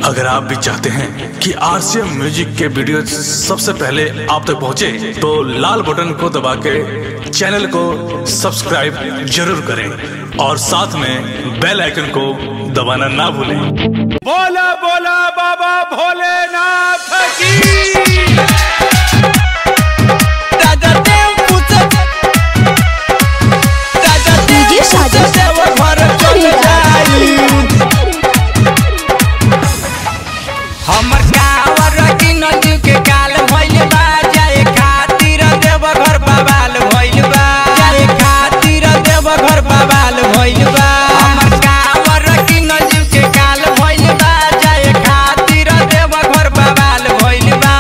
अगर आप भी चाहते हैं कि आरसीएम म्यूजिक के वीडियो सबसे पहले आप तक पहुंचे, तो लाल बटन को दबा के चैनल को सब्सक्राइब जरूर करें और साथ में बेल आइकन को दबाना ना भूलें। बोला बोला बाबा भोलेनाथ की। हमर कावर की नदी के काल भइल बा, जाए खातिर देव घर बवाल भइल बा, जाए खातिर देव घर बवाल भइल बा। हमर कावर की नदी के काल भइल बा, जाए खातिर देव घर बवाल भइल बा।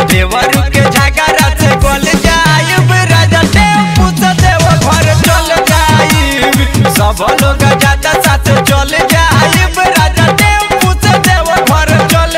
देवर के झगड़ा से गल जाइब, राजा टेम्पू से देव घर चल जाइब, सब लोग जाता साथ चल जाइब, राजा टेम्पू से देव घर चल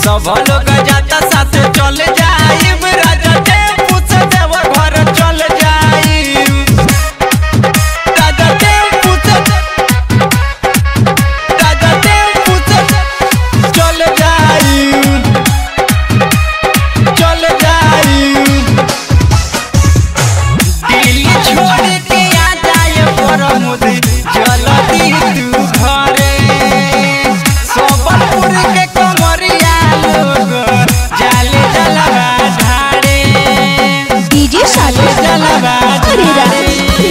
सब लोग जाता साथ चल जाइब, राजा टेम्पू से देव घर चल जाइब, राजा टेम्पू से चल जाइब, चल जाइब। दिल्ली छोड़ के आ जाए परमुदी, जल्दी तू घरे, सोबलपुर के कमरिया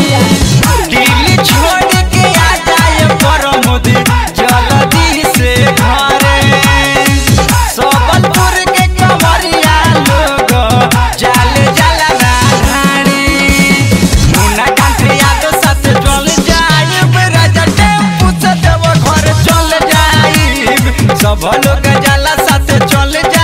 दिल्ली छोड़ के आ जाए परमुदी, जल्दी से घरे, सोबलपुर के कमरिया लोग जाले जलवा ढाड़ी, मुन्ना कांठे यादव साथ चल जाइब, राजा टेम्पू से देव घर चल जाइब, सब लोग जाला साथ चल जाइब।